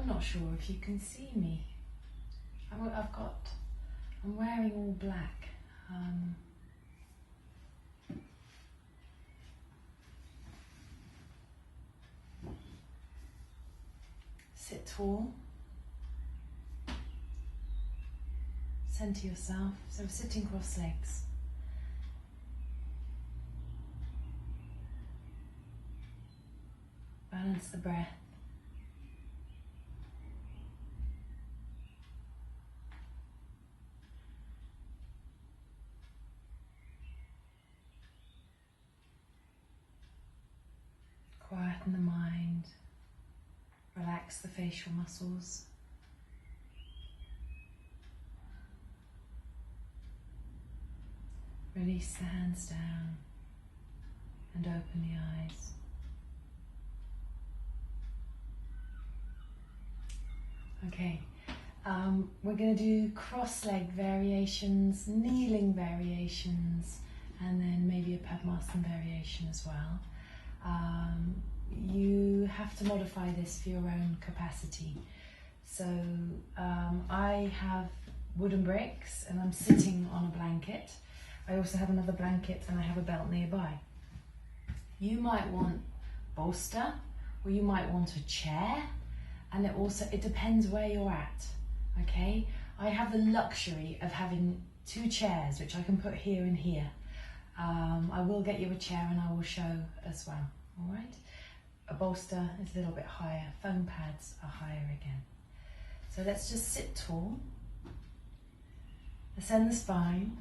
I'm not sure if you can see me. I'm wearing all black. Sit tall. Center yourself. So we're sitting cross legs. Balance the breath. Quieten the mind. Relax the facial muscles. Release the hands down and open the eyes. Okay, we're going to do cross-leg variations, kneeling variations, and then maybe a Padmasana variation as well. You have to modify this for your own capacity. So I have wooden bricks and I'm sitting on a blanket. I also have another blanket and I have a belt nearby. You might want bolster, or you might want a chair, and it depends where you're at, okay? I have the luxury of having 2 chairs which I can put here and here. I will get you a chair and I will show as well, all right? A bolster is a little bit higher, foam pads are higher again. So let's just sit tall, ascend the spine,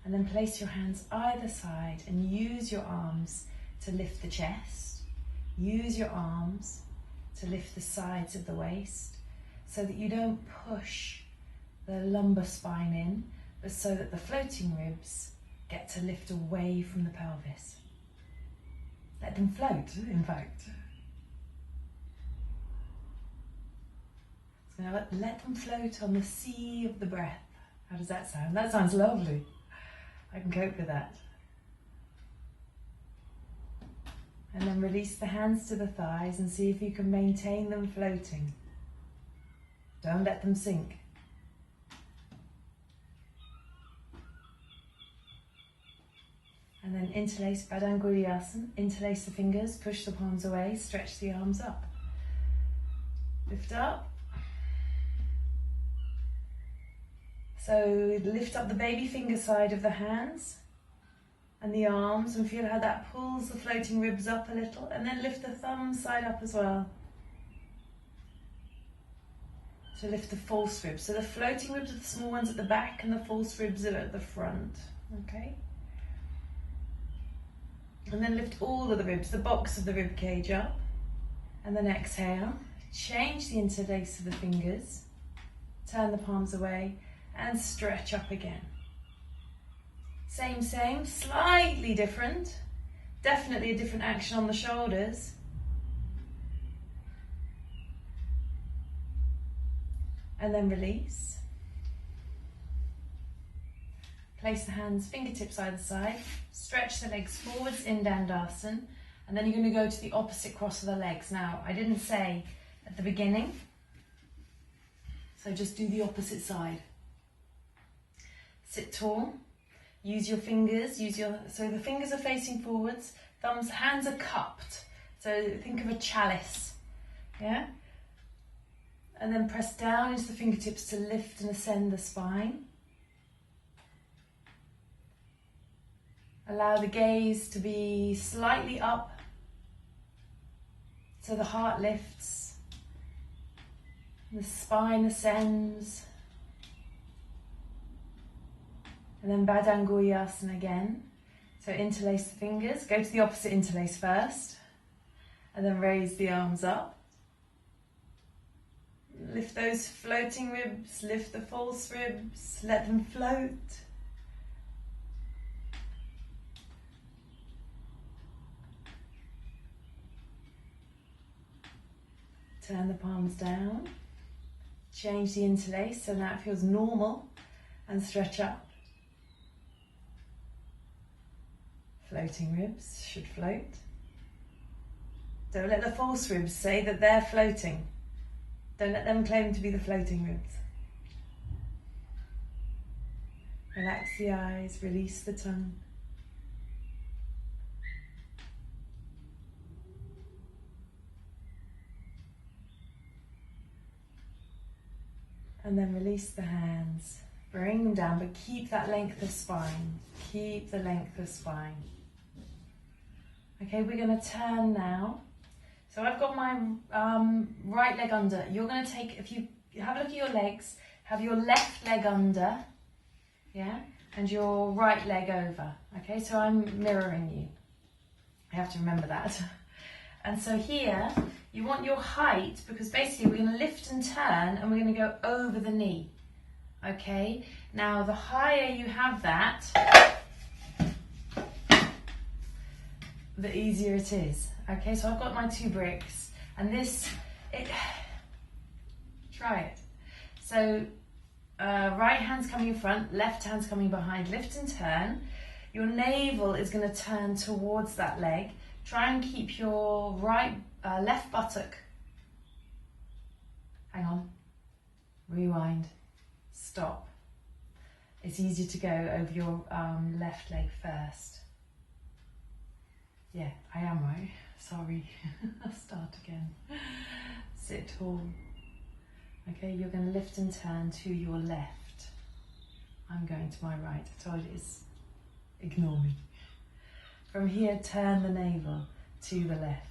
and then place your hands either side and use your arms to lift the chest. Use your arms to lift the sides of the waist so that you don't push the lumbar spine in, but so that the floating ribs get to lift away from the pelvis. Let them float, in fact. So now let them float on the sea of the breath. How does that sound? That sounds lovely. I can cope with that. And then release the hands to the thighs and see if you can maintain them floating. Don't let them sink. And then interlace Virasana, interlace the fingers, push the palms away, stretch the arms up. Lift up. So lift up the baby finger side of the hands and the arms and feel how that pulls the floating ribs up a little, and then lift the thumb side up as well. So lift the false ribs. So the floating ribs are the small ones at the back and the false ribs are at the front, okay? And then lift all of the ribs, the box of the rib cage up, and then exhale. Change the interlace of the fingers, turn the palms away, and stretch up again. Same, slightly different. Definitely a different action on the shoulders. And then release. Place the hands, fingertips either side. Stretch the legs forwards in Dandasana. And then you're going to go to the opposite cross of the legs. Now, I didn't say at the beginning, so just do the opposite side. Sit tall, use your fingers, so the fingers are facing forwards, hands are cupped. So think of a chalice, yeah? And then press down into the fingertips to lift and ascend the spine. Allow the gaze to be slightly up, so the heart lifts, the spine ascends. And then Padamasana again. So interlace the fingers, go to the opposite interlace first, and then raise the arms up. Lift those floating ribs, lift the false ribs, let them float. Turn the palms down, change the interlace so now it feels normal, and stretch up. Floating ribs should float. Don't let the false ribs say that they're floating. Don't let them claim to be the floating ribs. Relax the eyes, release the tongue. And then release the hands. Bring them down, but keep that length of spine. Keep the length of spine. Okay, we're going to turn now. So I've got my right leg under. You're going to take, if you have a look at your legs, have your left leg under, yeah, and your right leg over. Okay, so I'm mirroring you. I have to remember that. And so here, you want your height, because basically we're going to lift and turn and we're going to go over the knee. Okay, now the higher you have that, the easier it is. Okay, so I've got my 2 bricks and this, try it. So right hand's coming in front, left hand's coming behind, lift and turn. Your navel is going to turn towards that leg. Try and keep your left buttock. Hang on. Rewind. Stop. It's easier to go over your left leg first. Yeah, I am right. Sorry. I'll start again. Sit tall. Okay, you're going to lift and turn to your left. I'm going to my right. I told you it's ignore me. From here, turn the navel to the left.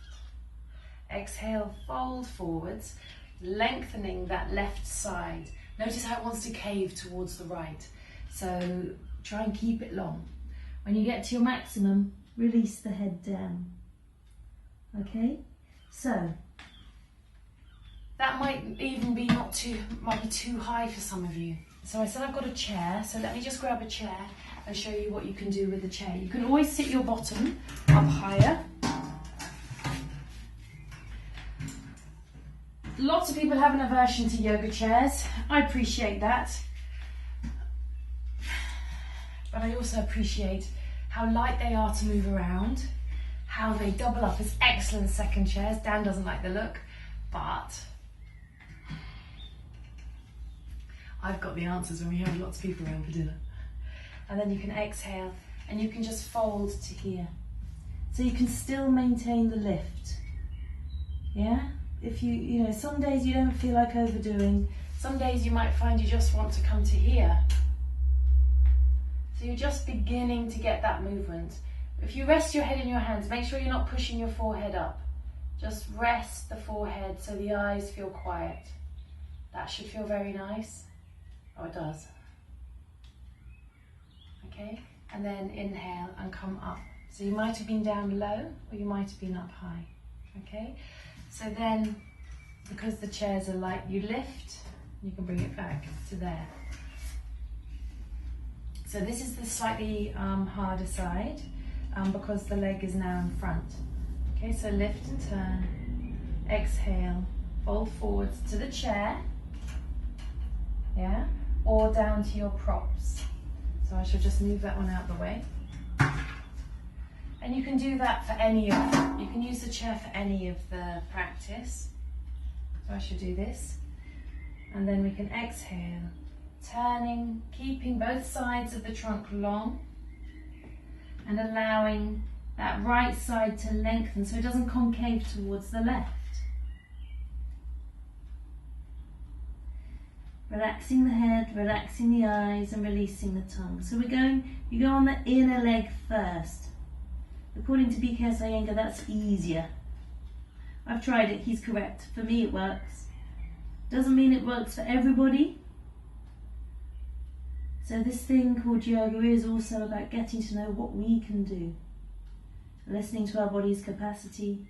Exhale, fold forwards, lengthening that left side. Notice how it wants to cave towards the right. So try and keep it long. When you get to your maximum, release the head down. Okay, so that might even be might be too high for some of you. So I said I've got a chair, so let me just grab a chair and show you what you can do with the chair. You can always sit your bottom up higher. Lots of people have an aversion to yoga chairs. I appreciate that. But I also appreciate how light they are to move around, how they double up as excellent second chairs. Dan doesn't like the look, but I've got the answers when we have lots of people around for dinner. And then you can exhale and you can just fold to here. So you can still maintain the lift. Yeah? If you know, some days you don't feel like overdoing. Some days you might find you just want to come to here. So you're just beginning to get that movement. If you rest your head in your hands, make sure you're not pushing your forehead up. Just rest the forehead so the eyes feel quiet. That should feel very nice. Oh, it does. Okay, and then inhale and come up. So you might have been down low or you might have been up high. Okay, so then because the chairs are light, you lift, you can bring it back to there. So this is the slightly harder side because the leg is now in front. Okay, so lift and turn, exhale, fold forwards to the chair, yeah, or down to your props. So I should just move that one out of the way. And you can do that for any of them. You can use the chair for any of the practice. So I should do this. And then we can exhale, turning, keeping both sides of the trunk long and allowing that right side to lengthen so it doesn't concave towards the left. Relaxing the head, relaxing the eyes and releasing the tongue. So you go on the inner leg first. According to BKS Iyengar, that's easier. I've tried it, he's correct. For me it works. Doesn't mean it works for everybody. So this thing called yoga is also about getting to know what we can do. Listening to our body's capacity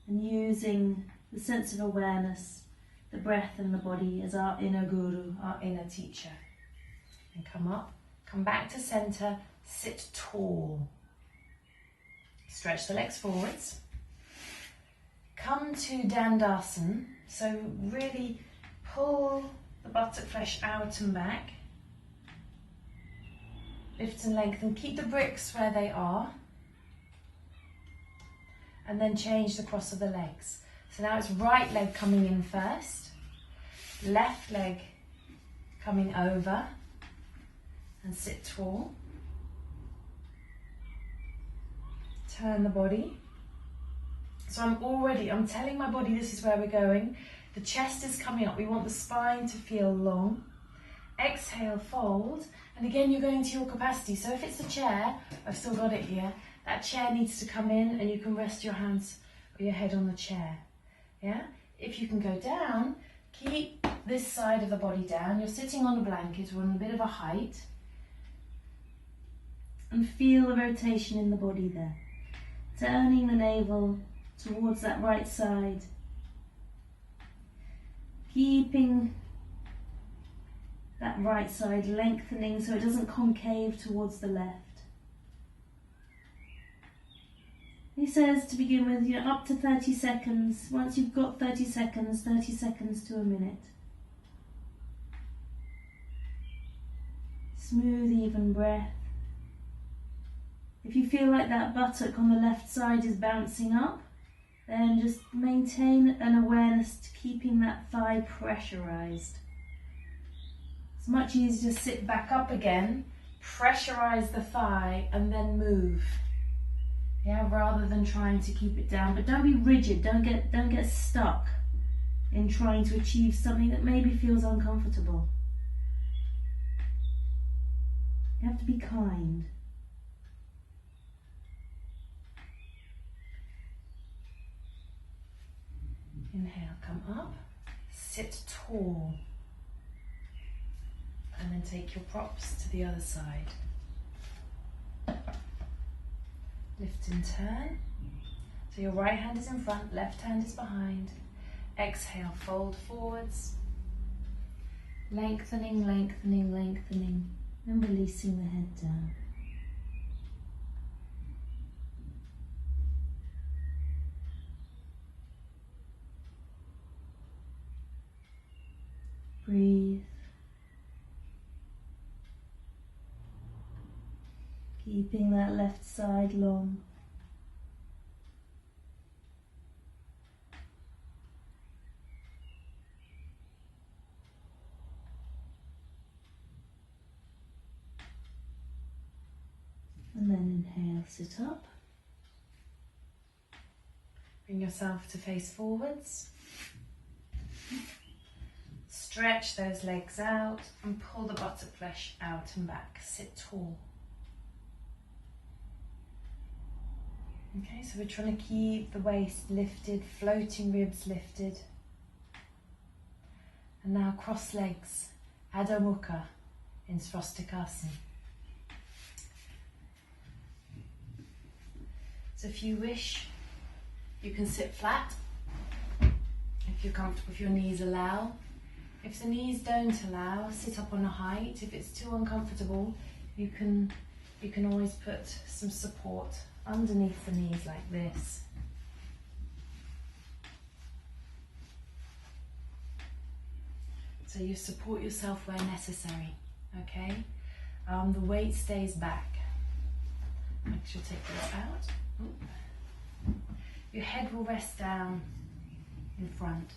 and using the sense of awareness, the breath and the body as our inner guru, our inner teacher. And come up, come back to center, sit tall. Stretch the legs forwards. Come to Dandasana, so really pull the buttock flesh out and back. Lift and lengthen, keep the bricks where they are. And then change the cross of the legs. So now it's right leg coming in first, left leg coming over, and sit tall. Turn the body. So I'm telling my body this is where we're going. The chest is coming up. We want the spine to feel long. Exhale, fold. And again, you're going to your capacity. So if it's a chair, I've still got it here. That chair needs to come in and you can rest your hands or your head on the chair. Yeah? If you can go down, keep this side of the body down. You're sitting on a blanket or on a bit of a height. And feel the rotation in the body there. Turning the navel towards that right side. Keeping that right side lengthening so it doesn't concave towards the left. He says to begin with, up to 30 seconds. Once you've got 30 seconds to a minute. Smooth, even breath. If you feel like that buttock on the left side is bouncing up, then just maintain an awareness to keeping that thigh pressurized. It's much easier to sit back up again, pressurize the thigh, and then move. Yeah, rather than trying to keep it down. But don't be rigid, don't get stuck in trying to achieve something that maybe feels uncomfortable. You have to be kind. Inhale, come up, sit tall, and then take your props to the other side. Lift and turn. So your right hand is in front, left hand is behind. Exhale, fold forwards. Lengthening, lengthening, lengthening, and releasing the head down. Breathe. Keeping that left side long. And then inhale, sit up. Bring yourself to face forwards. Stretch those legs out and pull the buttock flesh out and back. Sit tall. Okay, so we're trying to keep the waist lifted, floating ribs lifted. And now cross legs, Adho mukha in swastikasana. So if you wish, you can sit flat. If you're comfortable, if your knees allow. If the knees don't allow, sit up on a height. If it's too uncomfortable, you can always put some support underneath the knees like this. So you support yourself where necessary, okay? The weight stays back. Make sure to take this out. Ooh. Your head will rest down in front.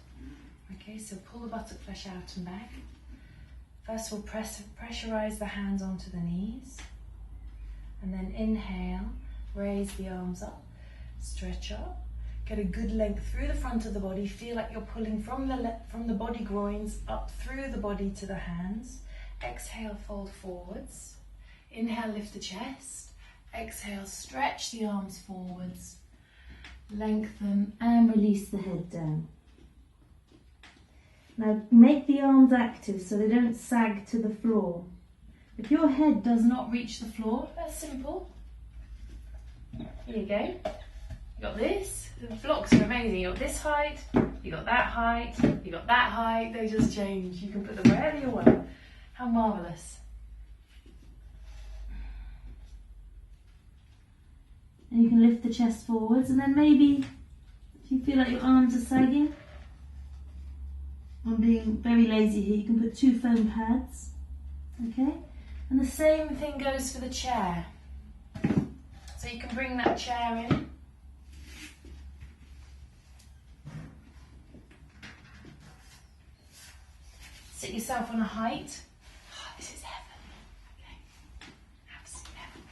Okay, so pull the buttock flesh out and back. First we'll pressurize the hands onto the knees. And then inhale, raise the arms up, stretch up. Get a good length through the front of the body. Feel like you're pulling from the body groins up through the body to the hands. Exhale, fold forwards. Inhale, lift the chest. Exhale, stretch the arms forwards. Lengthen and release the head down. Now make the arms active so they don't sag to the floor. If your head does not reach the floor, that's simple. Here you go. You got this. The blocks are amazing. You got this height, you got that height, you got that height. They just change. You can put them wherever you want. How marvellous. And you can lift the chest forwards, and then maybe if you feel like your arms are sagging, I'm being very lazy here, you can put 2 foam pads, okay? And the same thing goes for the chair. So you can bring that chair in. sit yourself on a height. Oh, this is heaven. Okay. Absolute heaven.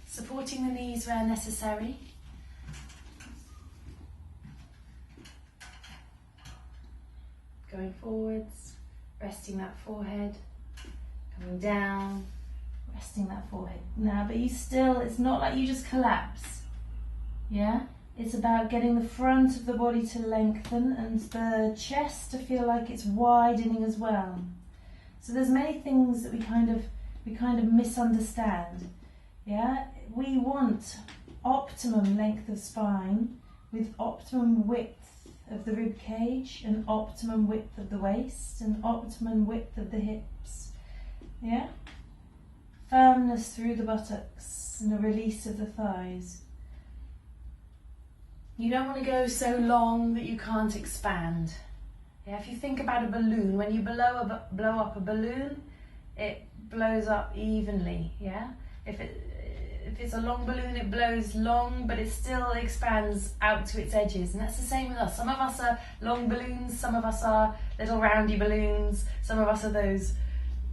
Supporting the knees where necessary. Going forwards, resting that forehead, coming down, resting that forehead. Now, but you still, it's not like you just collapse. Yeah? It's about getting the front of the body to lengthen and the chest to feel like it's widening as well. So there's many things that we kind of misunderstand. Yeah? We want optimum length of spine with optimum width of the rib cage and optimum width of the waist and optimum width of the hips. Yeah? Firmness through the buttocks and a release of the thighs. You don't want to go so long that you can't expand. Yeah, if you think about a balloon, when you blow up a balloon, it blows up evenly. Yeah, if it's a long balloon, it blows long, but it still expands out to its edges. And that's the same with us. Some of us are long balloons, some of us are little roundy balloons, some of us are those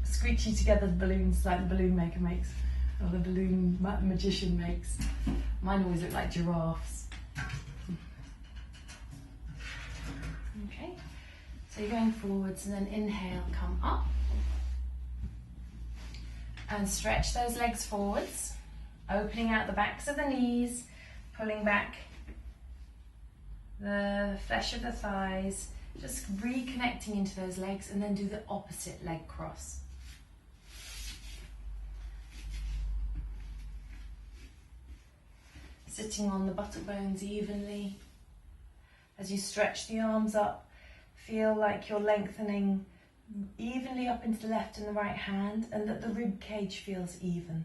screechy together balloons like the balloon maker makes, or the balloon magician makes. Mine always look like giraffes. Okay, so you're going forwards and then inhale, come up and stretch those legs forwards, opening out the backs of the knees, pulling back the flesh of the thighs, just reconnecting into those legs, and then do the opposite leg cross. Sitting on the buttock bones evenly. As you stretch the arms up, feel like you're lengthening evenly up into the left and the right hand, and that the rib cage feels even.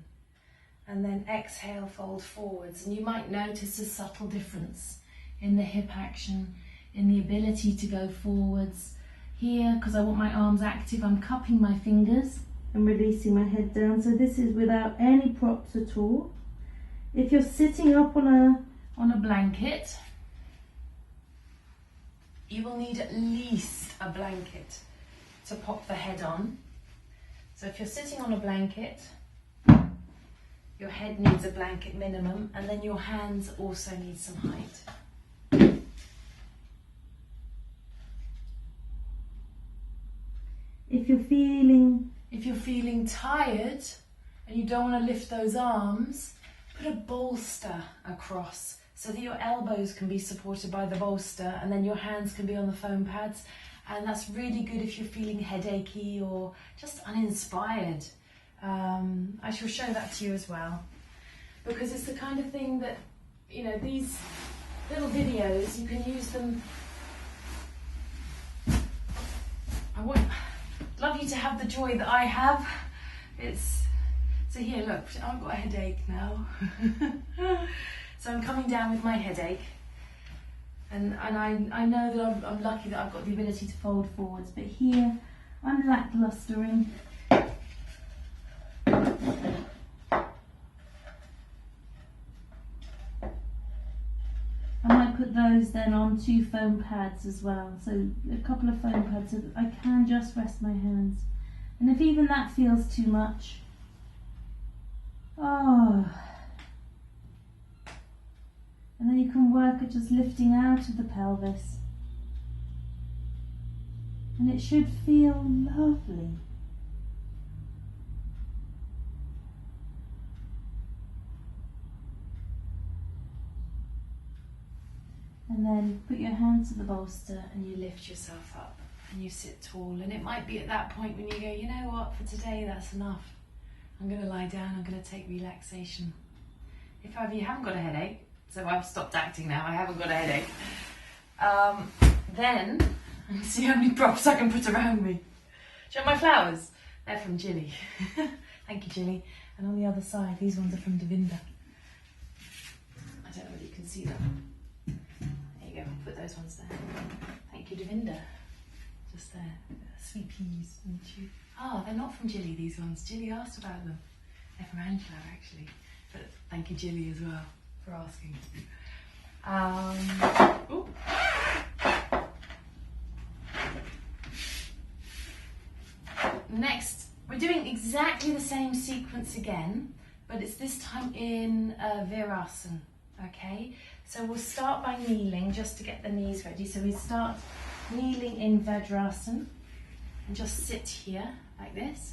And then exhale, fold forwards. And you might notice a subtle difference in the hip action, in the ability to go forwards. Here, because I want my arms active, I'm cupping my fingers and releasing my head down. So this is without any props at all. If you're sitting up on a blanket, you will need at least a blanket to pop the head on. So if you're sitting on a blanket, your head needs a blanket minimum, and then your hands also need some height. If you're feeling tired and you don't want to lift those arms, put a bolster across so that your elbows can be supported by the bolster, and then your hands can be on the foam pads. And that's really good if you're feeling headachy or just uninspired. I shall show that to you as well, because it's the kind of thing that, you know, these little videos, you can use them. I would love you to have the joy that I have. So here, look, I've got a headache now. So I'm coming down with my headache, and I know that I'm lucky that I've got the ability to fold forwards, but here I'm lacklustering. I might put those then on 2 foam pads as well, so a couple of foam pads so that I can just rest my hands. And if even that feels too much, and then you can work at just lifting out of the pelvis. And it should feel lovely. And then put your hands to the bolster and you lift yourself up and you sit tall. And it might be at that point when you go, you know what, for today that's enough. I'm going to lie down, I'm going to take relaxation. If ever you haven't got a headache, so I've stopped acting now, I haven't got a headache, then see how many props I can put around me. Do you want my flowers? They're from Jilly. Thank you, Jilly. And on the other side, these ones are from Deepening. I don't know whether you can see them. There you go, put those ones there. Thank you, Deepening. Just there. Sweet peas and chew. Oh, they're not from Jilly, these ones. Jilly asked about them. They're from Angela, actually. But thank you, Jilly, as well, for asking. doing exactly the same sequence again, but it's this time in Virasana, okay? So we'll start by kneeling just to get the knees ready. So we start kneeling in Virasana and just sit here like this.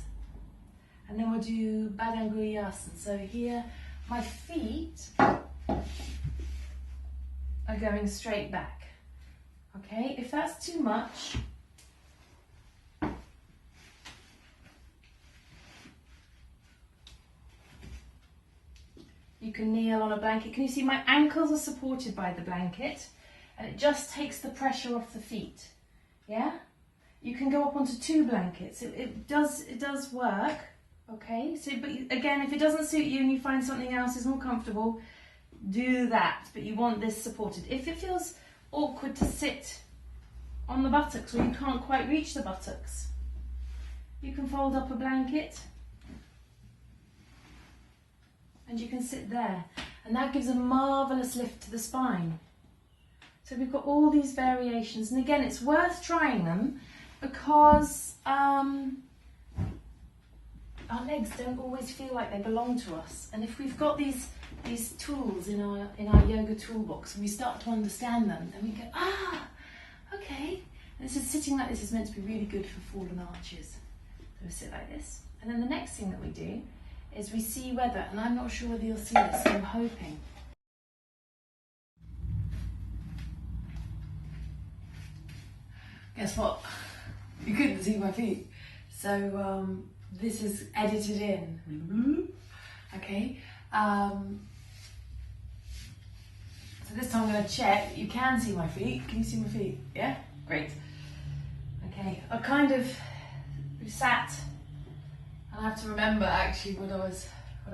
And then we'll do Padmasana. So here, my feet are going straight back, okay? If that's too much, you can kneel on a blanket. Can you see my ankles are supported by the blanket and it just takes the pressure off the feet, yeah? You can go up onto 2 blankets. It does work, okay? So, but again, if it doesn't suit you and you find something else is more comfortable, do that, but you want this supported. If it feels awkward to sit on the buttocks or you can't quite reach the buttocks, you can fold up a blanket and you can sit there, and that gives a marvellous lift to the spine. So we've got all these variations, and again, it's worth trying them because our legs don't always feel like they belong to us. And if we've got these tools in our yoga toolbox and we start to understand them, then we go, okay. And this is sitting like this is meant to be really good for fallen arches. So we sit like this, and then the next thing that we do is we see whether, and I'm not sure whether you'll see this, so I'm hoping. Guess what? You couldn't see my feet. So this is edited in. Okay. So this time I'm going to check. You can see my feet. Can you see my feet? Yeah? Great. Okay. I kind of sat. I have to remember actually what I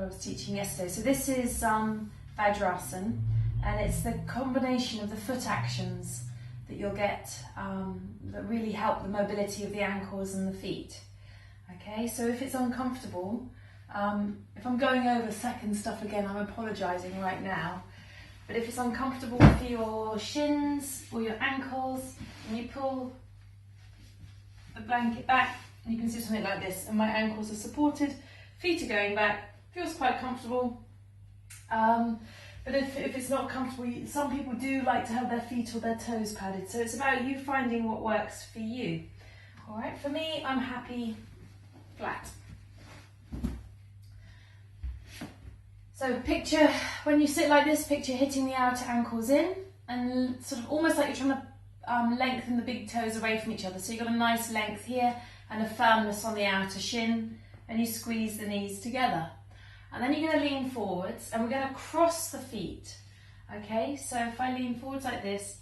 was teaching yesterday. So this is Virasana, and it's the combination of the foot actions that you'll get that really help the mobility of the ankles and the feet. Okay, so if it's uncomfortable, if I'm going over second stuff again, I'm apologising right now. But if it's uncomfortable for your shins or your ankles, and you pull the blanket back, and you can see something like this, and my ankles are supported, feet are going back, feels quite comfortable. But if it's not comfortable, some people do like to have their feet or their toes padded. So it's about you finding what works for you. All right, for me, I'm happy flat. So picture, when you sit like this, picture hitting the outer ankles in, and sort of almost like you're trying to lengthen the big toes away from each other. So you've got a nice length here and a firmness on the outer shin, and you squeeze the knees together. And then you're going to lean forwards, and we're going to cross the feet. Okay, so if I lean forwards like this,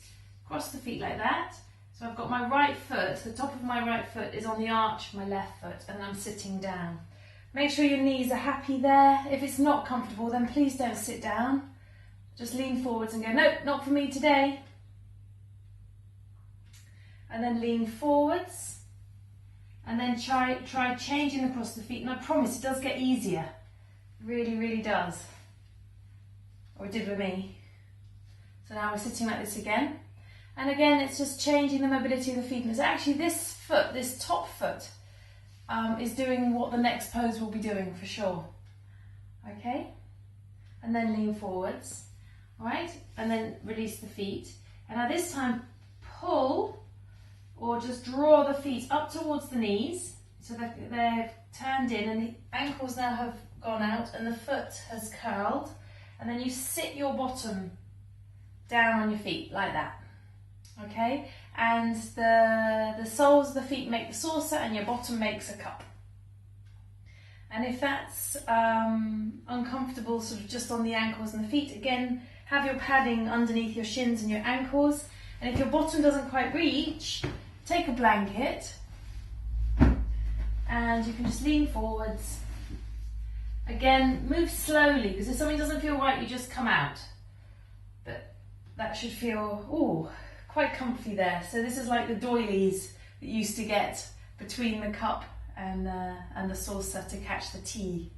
cross the feet like that. So I've got my right foot, the top of my right foot is on the arch of my left foot, and I'm sitting down. Make sure your knees are happy there. If it's not comfortable, then please don't sit down. Just lean forwards and go, nope, not for me today. And then lean forwards. And then try changing across the feet. And I promise it does get easier. It really, really does. Or it did with me. So now we're sitting like this again. And again, it's just changing the mobility of the feet. And it's actually this foot, this top foot, is doing what the next pose will be doing for sure. Okay? And then lean forwards. All right? And then release the feet. And now this time, pull or just draw the feet up towards the knees so that they're turned in and the ankles now have gone out and the foot has curled. And then you sit your bottom down on your feet like that. Okay, and the soles of the feet make the saucer and your bottom makes a cup. And if that's uncomfortable, sort of just on the ankles and the feet, again, have your padding underneath your shins and your ankles. And if your bottom doesn't quite reach, take a blanket and you can just lean forwards. Again, move slowly, because if something doesn't feel right, you just come out. But that should feel, quite comfy there. So this is like the doilies that you used to get between the cup and the saucer to catch the tea.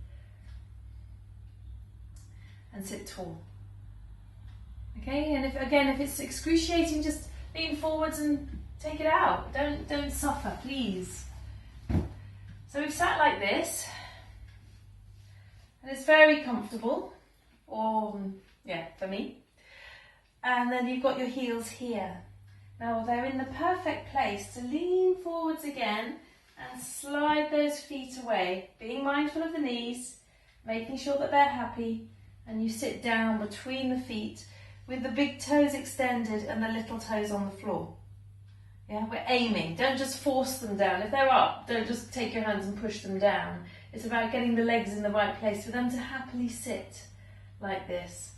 And sit tall. Okay, and if it's excruciating, just lean forwards and take it out. Don't suffer, please. So we've sat like this, and it's very comfortable, or yeah, for me. And then you've got your heels here. Now they're in the perfect place to lean forwards again and slide those feet away, being mindful of the knees, making sure that they're happy, and you sit down between the feet with the big toes extended and the little toes on the floor. Yeah, we're aiming. Don't just force them down. If they're up, don't just take your hands and push them down. It's about getting the legs in the right place for them to happily sit like this.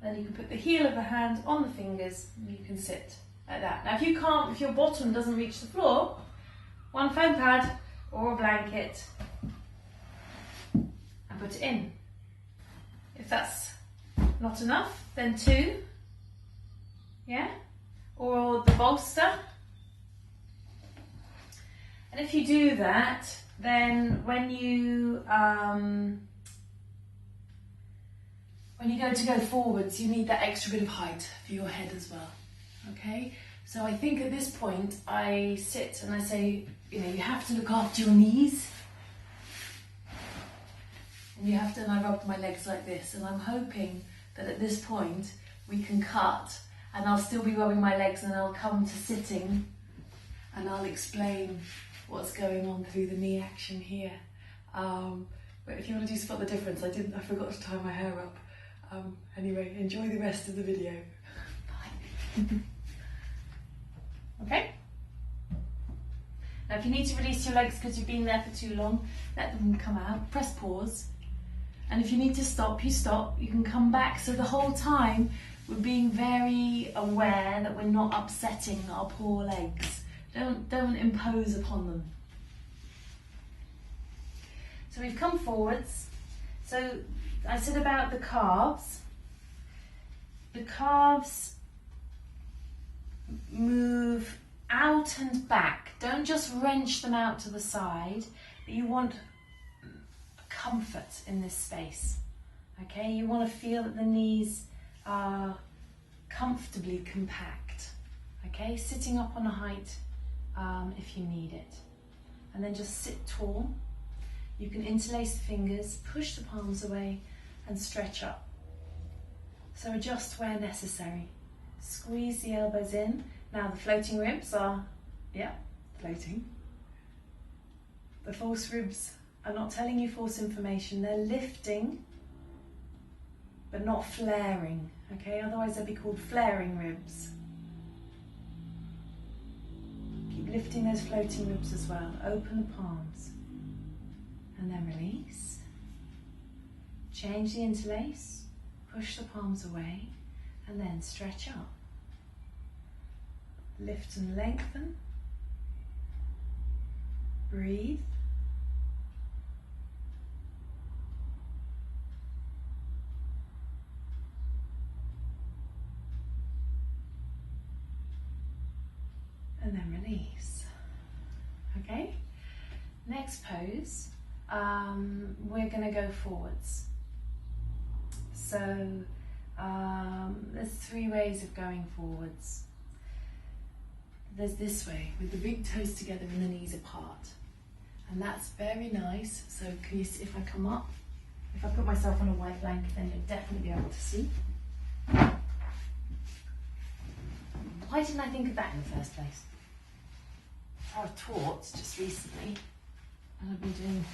Then you can put the heel of the hand on the fingers and you can sit like that. Now if you can't, if your bottom doesn't reach the floor, one foam pad or a blanket and put it in. If that's not enough, then two, yeah, or the bolster. And if you do that, then when you go forwards, you need that extra bit of height for your head as well. Okay, so I think at this point I sit and I say, you know, you have to look after your knees. And you have to, and I rub my legs like this, and I'm hoping that at this point we can cut, and I'll still be rubbing my legs, and I'll come to sitting and I'll explain what's going on through the knee action here. But if you want to spot the difference, I forgot to tie my hair up. Anyway, enjoy the rest of the video. Bye. Okay? Now if you need to release your legs because you've been there for too long, let them come out, press pause. And if you need to stop, you stop. You can come back. So the whole time we're being very aware that we're not upsetting our poor legs. Don't impose upon them. So we've come forwards. So I said about the calves. The calves move out and back. Don't just wrench them out to the side, but you want comfort in this space. Okay, you want to feel that the knees are comfortably compact. Okay, sitting up on a height if you need it. And then just sit tall. You can interlace the fingers, push the palms away and stretch up. So adjust where necessary. Squeeze the elbows in. Now the floating ribs are, yeah, floating. The false ribs are not telling you false information. They're lifting, but not flaring. Okay, otherwise they'd be called flaring ribs. Keep lifting those floating ribs as well. Open the palms. And then release. Change the interlace. Push the palms away. And then stretch up. Lift and lengthen. Breathe. And then release. Okay? Next pose, we're going to go forwards. So there's three ways of going forwards. There's this way, with the big toes together and the knees apart. And that's very nice. So can you see, if I come up, if I put myself on a white blanket, then you'll definitely be able to see. Why didn't I think of that in the first place? I've taught just recently, and I've been doing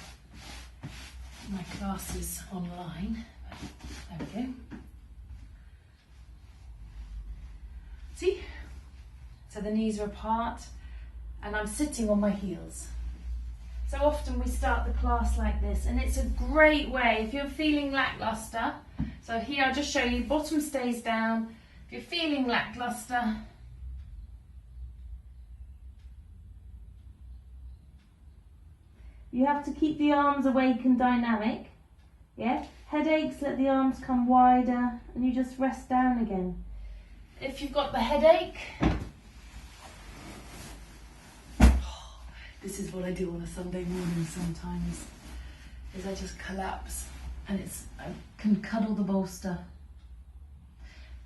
my classes online. There we go. See? So the knees are apart, and I'm sitting on my heels. So often we start the class like this, and it's a great way if you're feeling lackluster. So here I'll just show you, bottom stays down. If you're feeling lackluster, you have to keep the arms awake and dynamic. Yeah? Headaches, let the arms come wider and you just rest down again. If you've got the headache, this is what I do on a Sunday morning sometimes, is I just collapse and I can cuddle the bolster.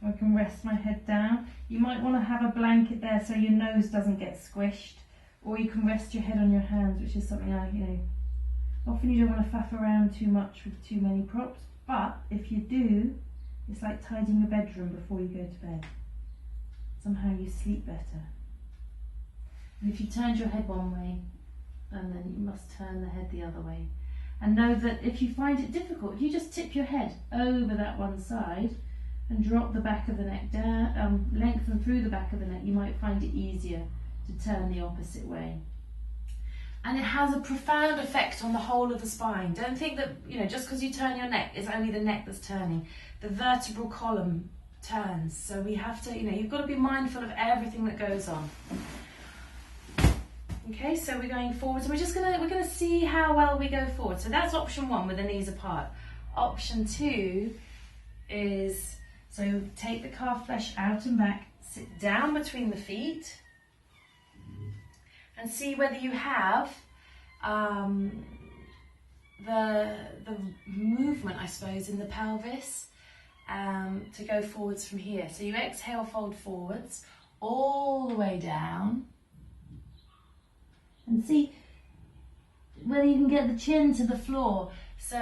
I can rest my head down. You might want to have a blanket there so your nose doesn't get squished. Or you can rest your head on your hands, which is something I, Often you don't want to faff around too much with too many props, but if you do, it's like tidying a bedroom before you go to bed. Somehow you sleep better. And if you turned your head one way, and then you must turn the head the other way. And know that if you find it difficult, if you just tip your head over that one side and drop the back of the neck down, lengthen through the back of the neck, you might find it easier to turn the opposite way. And it has a profound effect on the whole of the spine. Don't think that, you know, just because you turn your neck, it's only the neck that's turning. The vertebral column turns. So we have to, you know, you've got to be mindful of everything that goes on. Okay, so we're going forward. So we're gonna see how well we go forward. So that's option one, with the knees apart. Option two is, so take the calf flesh out and back, sit down between the feet, and see whether you have the movement, I suppose, in the pelvis to go forwards from here. So you exhale, fold forwards all the way down, and see whether you can get the chin to the floor. So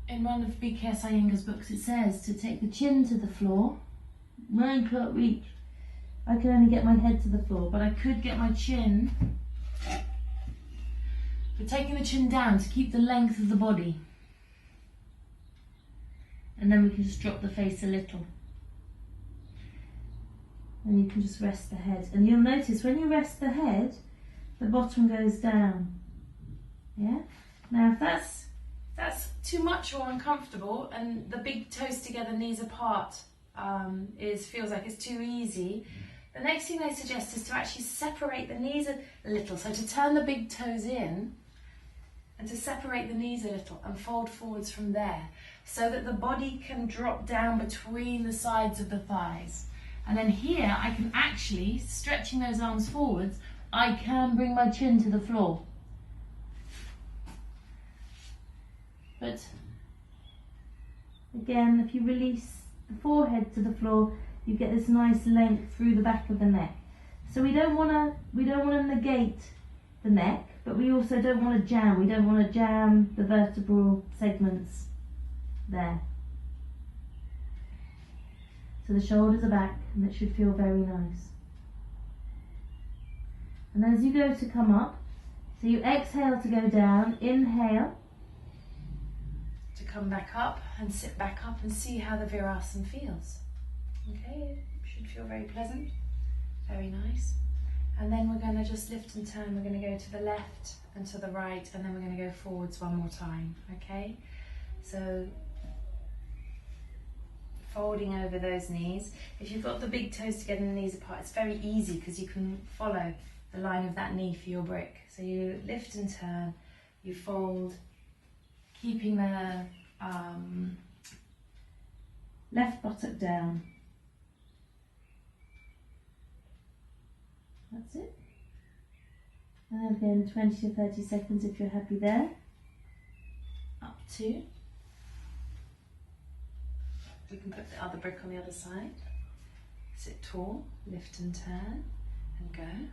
in one of BKS Iyengar's books, it says to take the chin to the floor. Mine can't reach. I can only get my head to the floor, but I could get my chin. But taking the chin down to keep the length of the body. And then we can just drop the face a little. And you can just rest the head. And you'll notice when you rest the head, the bottom goes down. Yeah? Now if that's too much or uncomfortable, and the big toes together, knees apart, feels like it's too easy, the next thing they suggest is to actually separate the knees a little. So to turn the big toes in and to separate the knees a little and fold forwards from there, so that the body can drop down between the sides of the thighs. And then here I can actually, stretching those arms forwards, I can bring my chin to the floor. But again, if you release the forehead to the floor, you get this nice length through the back of the neck. So we don't want to negate the neck, but we also don't want to jam. We don't want to jam the vertebral segments there. So the shoulders are back, and it should feel very nice. And as you go to come up, so you exhale to go down, inhale to come back up and sit back up, and see how the Virasana feels. Okay, it should feel very pleasant, very nice. And then we're going to just lift and turn. We're going to go to the left and to the right, and then we're going to go forwards one more time. Okay, so folding over those knees. If you've got the big toes together and the knees apart, it's very easy because you can follow the line of that knee for your brick. So you lift and turn, you fold, keeping the left buttock down. That's it. And again, 20 to 30 seconds if you're happy there. Up to. We can put the other brick on the other side. Sit tall, lift and turn, and go.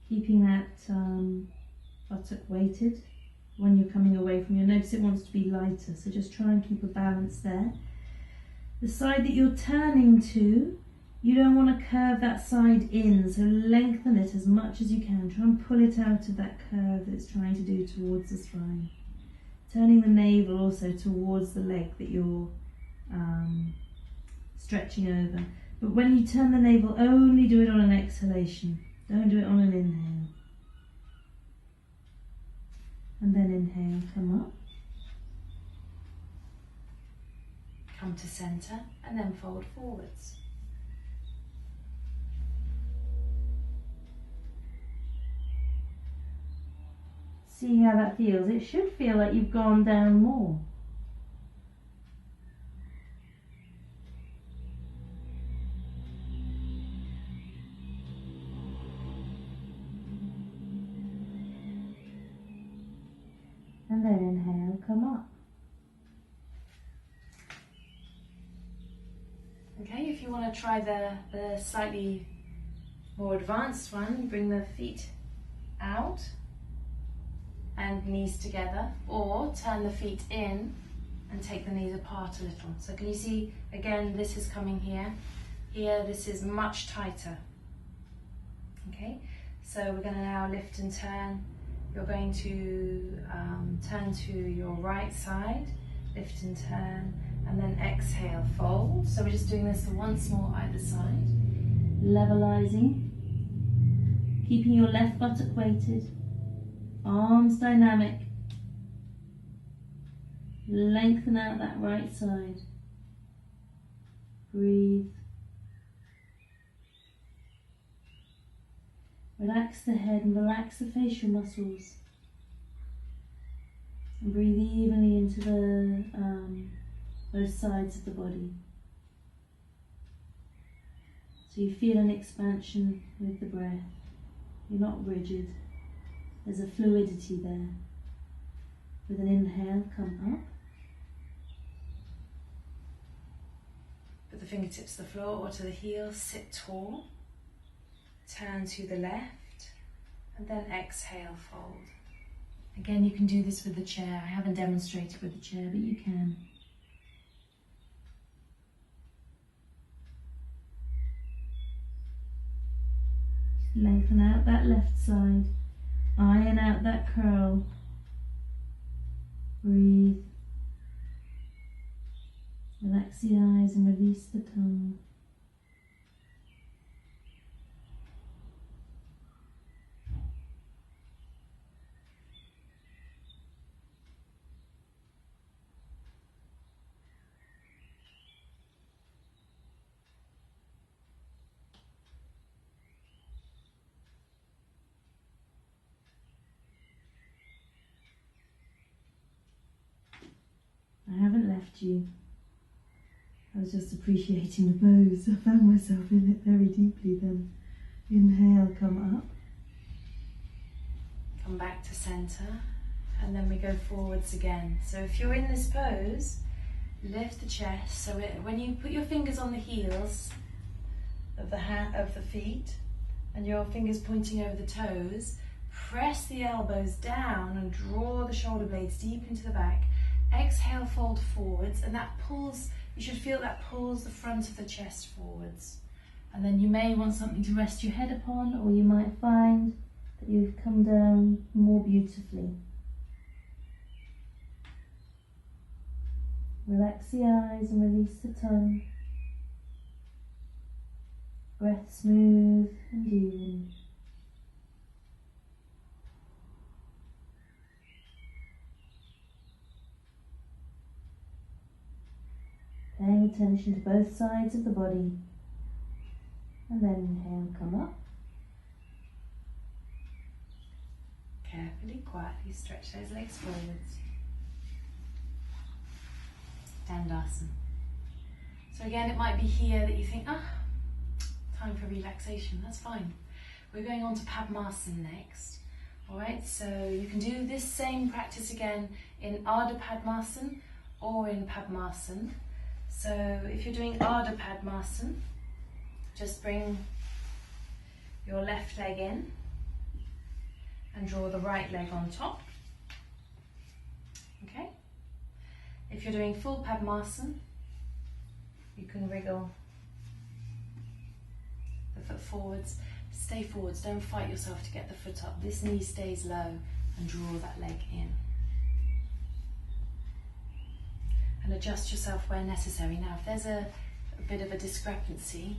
Keeping that buttock weighted when you're coming away from you. Notice it wants to be lighter, so just try and keep a balance there. The side that you're turning to, you don't want to curve that side in, so lengthen it as much as you can. Try and pull it out of that curve that it's trying to do towards the spine. Turning the navel also towards the leg that you're stretching over. But when you turn the navel, only do it on an exhalation. Don't do it on an inhale. And then inhale, come up. Come to centre, and then fold forwards. See how that feels. It should feel like you've gone down more. And then inhale, come up. Okay, if you want to try the slightly more advanced one. Bring the feet out and knees together, or turn the feet in and take the knees apart a little. So can you see, again, this is coming here. Here, this is much tighter. Okay, so we're going to now lift and turn. You're going to turn to your right side, lift and turn, and then exhale, fold. So we're just doing this once more either side. Levelizing, keeping your left buttock weighted, arms dynamic. Lengthen out that right side. Breathe. Relax the head and relax the facial muscles. And breathe evenly into both sides of the body. So you feel an expansion with the breath. You're not rigid. There's a fluidity there. With an inhale, come up. Put the fingertips to the floor or to the heels, sit tall. Turn to the left, and then exhale, fold. Again, you can do this with the chair. I haven't demonstrated with the chair, but you can. Lengthen out that left side. Iron out that curl. Breathe. Relax the eyes and release the tongue. I haven't left you. I was just appreciating the pose. I found myself in it very deeply then. Inhale, come up. Come back to center, and then we go forwards again. So if you're in this pose, lift the chest. So when you put your fingers on the heels of the feet, and your fingers pointing over the toes, press the elbows down and draw the shoulder blades deep into the back. Exhale, fold forwards, and that pulls, you should feel that pulls the front of the chest forwards. And then you may want something to rest your head upon, or you might find that you've come down more beautifully. Relax the eyes and release the tongue. Breath smooth and even. Paying attention to both sides of the body. And then inhale, come up. Carefully, quietly stretch those legs forwards. Dandasana. So again, it might be here that you think, time for relaxation. That's fine. We're going on to Padmasana next. Alright, so you can do this same practice again in Adho Padmasana or in Padmasana. So if you're doing Adho Padmasana, just bring your left leg in and draw the right leg on top. Okay? If you're doing full Padmasana, you can wriggle the foot forwards. Stay forwards, don't fight yourself to get the foot up. This knee stays low and draw that leg in. And adjust yourself where necessary. Now, if there's a bit of a discrepancy,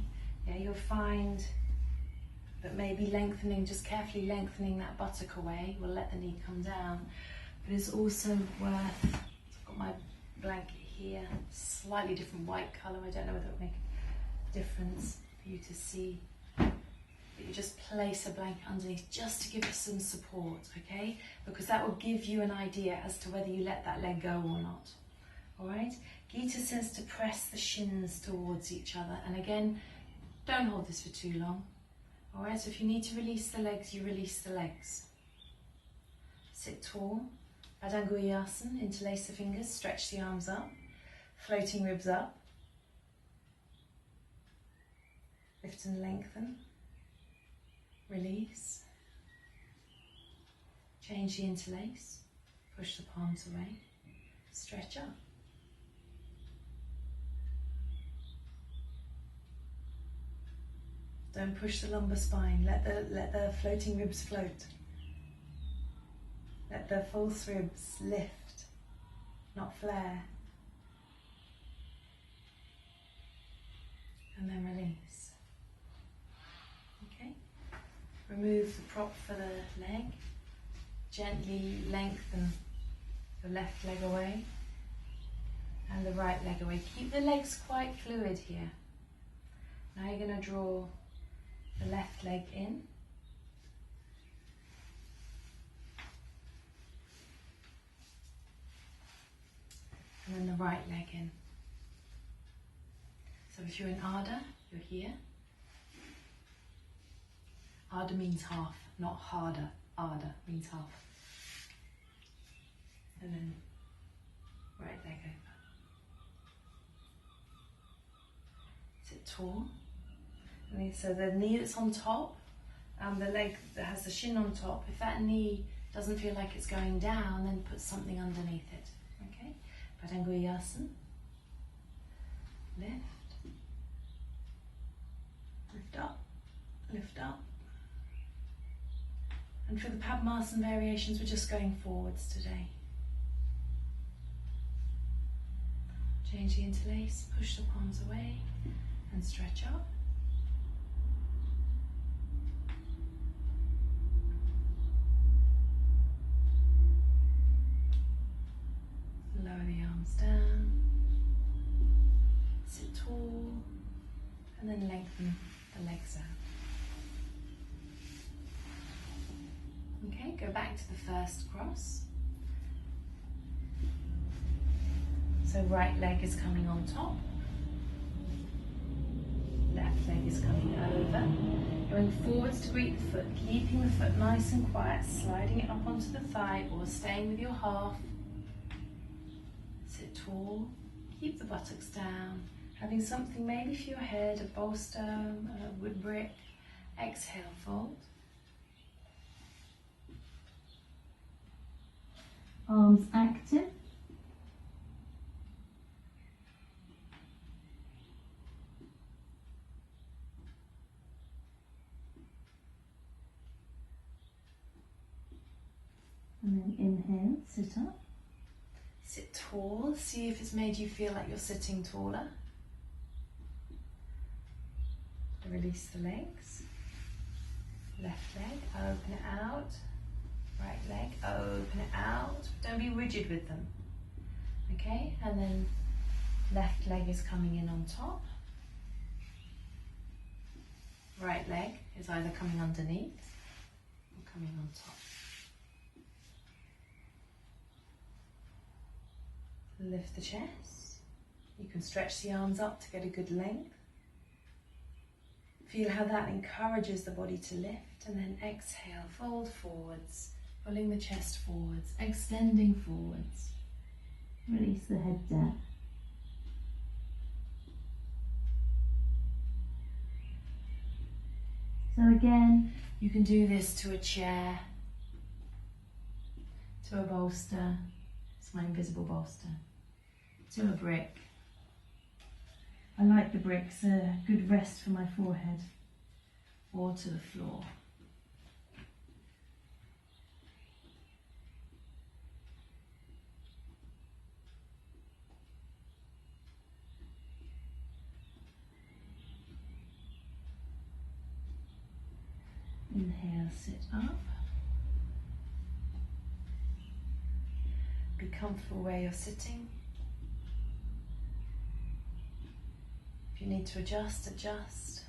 you'll find that maybe lengthening, just carefully lengthening that buttock away will let the knee come down. But it's also worth, I've got my blanket here, slightly different white colour. I don't know whether it will make a difference for you to see. But you just place a blanket underneath just to give it some support, okay? Because that will give you an idea as to whether you let that leg go or not. Alright, Gita says to press the shins towards each other, and again, don't hold this for too long. Alright, so if you need to release the legs, you release the legs. Sit tall, Padmasana, interlace the fingers, stretch the arms up, floating ribs up. Lift and lengthen. Release. Change the interlace. Push the palms away. Stretch up. Don't push the lumbar spine. Let the floating ribs float. Let the false ribs lift, not flare. And then release. Okay. Remove the prop for the leg. Gently lengthen the left leg away and the right leg away. Keep the legs quite fluid here. Now you're going to draw the left leg in. And then the right leg in. So if you're in Adho, you're here. Adho means half, not harder. Adho means half. And then right leg over. Sit tall. And so the knee that's on top, the leg that has the shin on top, if that knee doesn't feel like it's going down, then put something underneath it. Okay? Padmasana. Lift. Lift up. Lift up. And for the Padmasana variations, we're just going forwards today. Change the interlace, push the palms away and stretch up. Lower the arms down. Sit tall and then lengthen the legs out. Okay, go back to the first cross. So right leg is coming on top, left leg is coming over. Going forwards to greet the foot, keeping the foot nice and quiet, sliding it up onto the thigh or staying with your half. Sit tall, keep the buttocks down, having something maybe for your head, a bolster, a wood brick. Exhale, fold. Arms active. And then inhale, sit up. Sit tall, see if it's made you feel like you're sitting taller. Release the legs. Left leg, open it out. Right leg, open it out. Don't be rigid with them. Okay, and then left leg is coming in on top. Right leg is either coming underneath or coming on top. Lift the chest. You can stretch the arms up to get a good length. Feel how that encourages the body to lift, and then exhale, fold forwards, pulling the chest forwards, extending forwards. Release the head down. So again, you can do this to a chair, to a bolster. It's my invisible bolster. To a brick. I like the bricks, a good rest for my forehead. Or to the floor. Inhale, sit up. Be comfortable where you're sitting. If you need to adjust, adjust.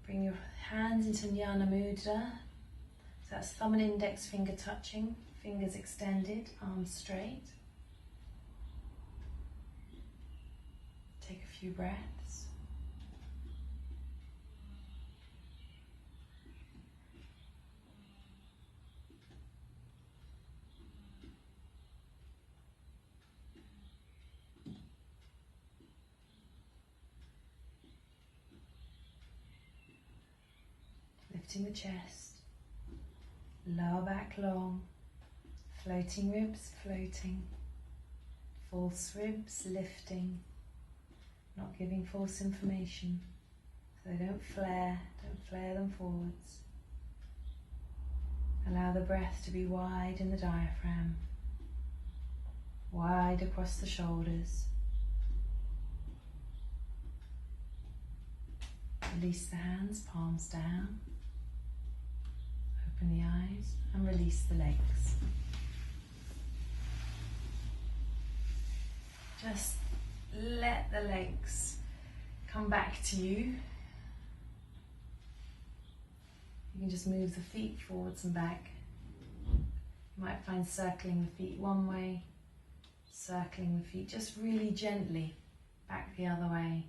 Bring your hands into Jnana Mudra. So that's thumb and index finger touching, fingers extended, arms straight. Take a few breaths. lifting the chest, lower back long, floating ribs floating, false ribs lifting, not giving false information, so they don't flare them forwards. Allow the breath to be wide in the diaphragm, wide across the shoulders. Release the hands, palms down. Open the eyes and release the legs. Just let the legs come back to you. You can just move the feet forwards and back. You might find circling the feet one way, circling the feet just really gently back the other way.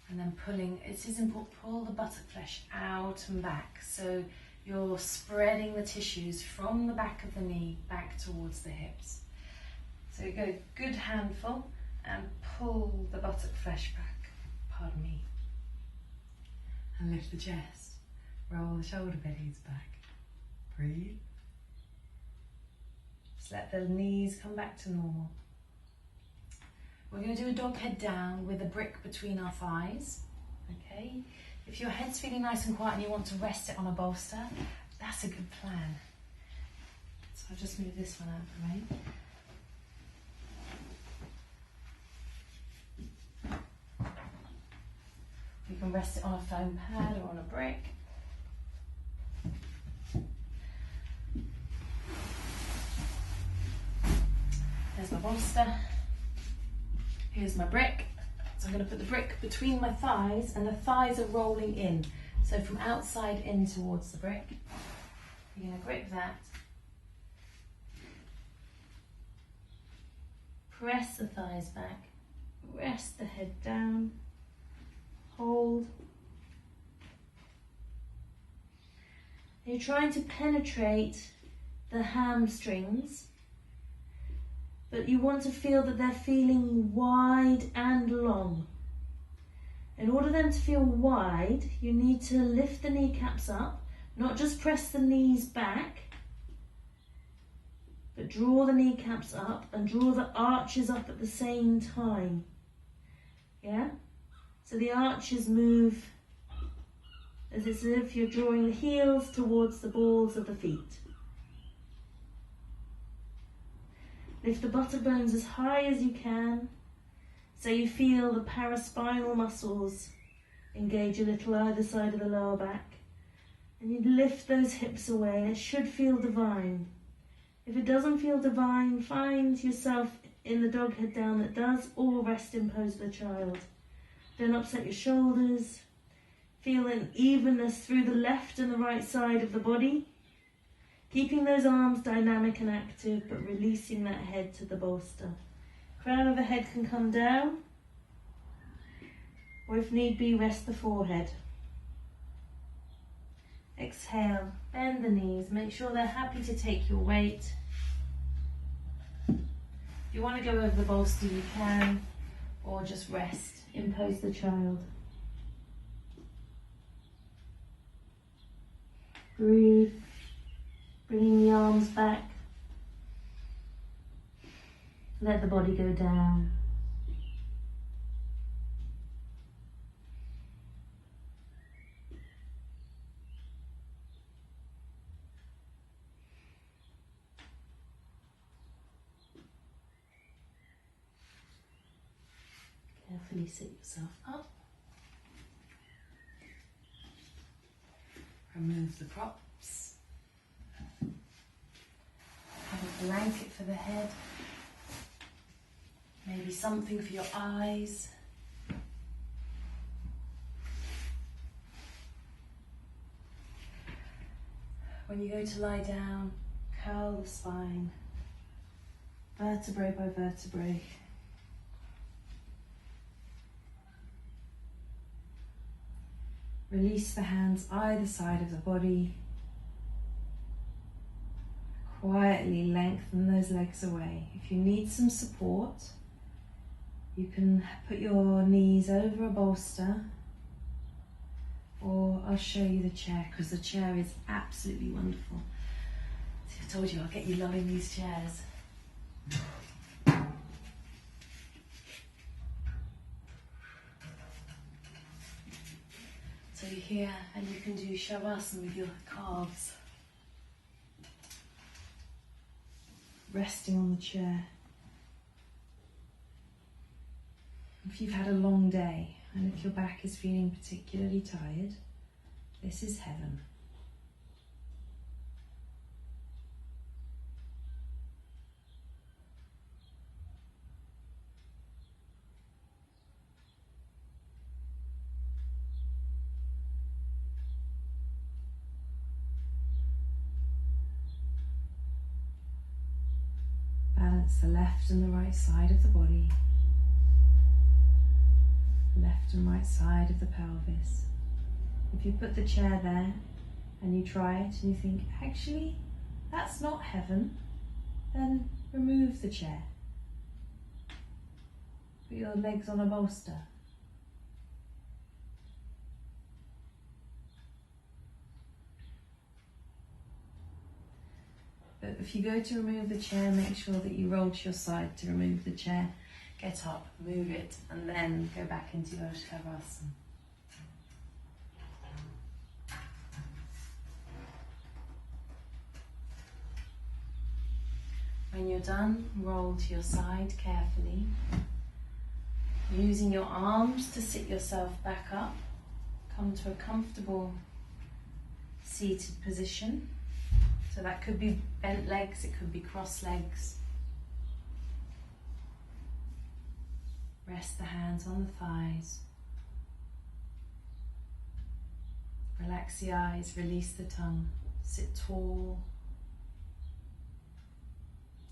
And then pulling, it is important, pull the buttock flesh out and back. So you're spreading the tissues from the back of the knee back towards the hips. So you go good handful and pull the buttock flesh back, pardon me. And lift the chest, roll the shoulder blades back. Breathe. Just let the knees come back to normal. We're going to do a dog head down with a brick between our thighs, okay? If your head's feeling nice and quiet and you want to rest it on a bolster, that's a good plan. So I'll just move this one out of the way. You can rest it on a foam pad or on a brick. There's my bolster. Here's my brick. So I'm going to put the brick between my thighs and the thighs are rolling in. So from outside in towards the brick. You're going to grip that. Press the thighs back. Rest the head down. Hold. You're trying to penetrate the hamstrings, but you want to feel that they're feeling wide and long. In order for them to feel wide, you need to lift the kneecaps up, not just press the knees back, but draw the kneecaps up and draw the arches up at the same time. Yeah? So the arches move as if you're drawing the heels towards the balls of the feet. Lift the buttock bones as high as you can, so you feel the paraspinal muscles engage a little either side of the lower back. And you lift those hips away, and it should feel divine. If it doesn't feel divine, find yourself in the dog head down that does, or rest in pose of the child. Don't upset your shoulders. Feel an evenness through the left and the right side of the body. Keeping those arms dynamic and active, but releasing that head to the bolster. Crown of the head can come down, or if need be, rest the forehead. Exhale, bend the knees, make sure they're happy to take your weight. If you want to go over the bolster, you can, or just rest, impose the child. Breathe. Bringing the arms back. Let the body go down. Carefully sit yourself up. Remove the props. Have a blanket for the head, maybe something for your eyes. When you go to lie down, curl the spine, vertebrae by vertebrae. Release the hands either side of the body. Quietly lengthen those legs away. If you need some support, you can put your knees over a bolster. or I'll show you the chair, because the chair is absolutely wonderful. See, I told you I'll get you loving these chairs. So you're here and you can do shavasana with your calves. Resting on the chair. If you've had a long day and if your back is feeling particularly tired, this is heaven. Balance the left and the right side of the body. Left and right side of the pelvis. If you put the chair there and you try it and you think, actually, that's not heaven, then remove the chair. Put your legs on a bolster. But if you go to remove the chair, make sure that you roll to your side to remove the chair. Get up, move it, and then go back into your shavasana. When you're done, roll to your side carefully. Using your arms to sit yourself back up. Come to a comfortable seated position. So that could be bent legs, it could be crossed legs. Rest the hands on the thighs. Relax the eyes, release the tongue. Sit tall.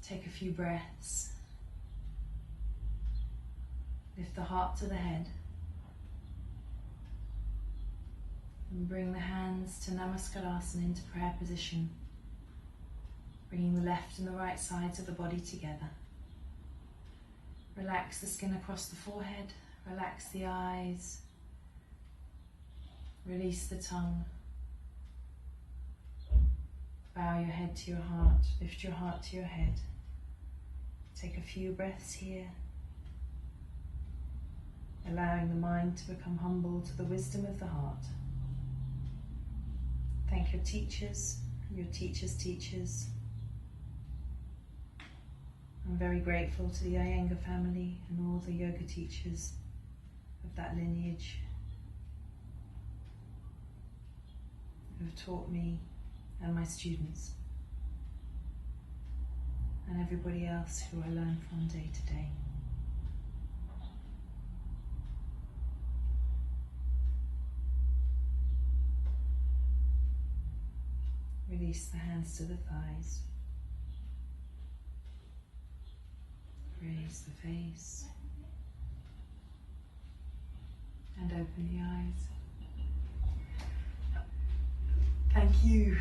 Take a few breaths. Lift the heart to the head. And bring the hands to Namaskarasana, into prayer position. Bringing the left and the right sides of the body together. Relax the skin across the forehead, relax the eyes, release the tongue. Bow your head to your heart, lift your heart to your head. Take a few breaths here, allowing the mind to become humble to the wisdom of the heart. Thank your teachers, your teachers' teachers. I'm very grateful to the Iyengar family and all the yoga teachers of that lineage who have taught me and my students, and everybody else who I learn from day to day. Release the hands to the thighs. Raise the face and open the eyes. Thank you.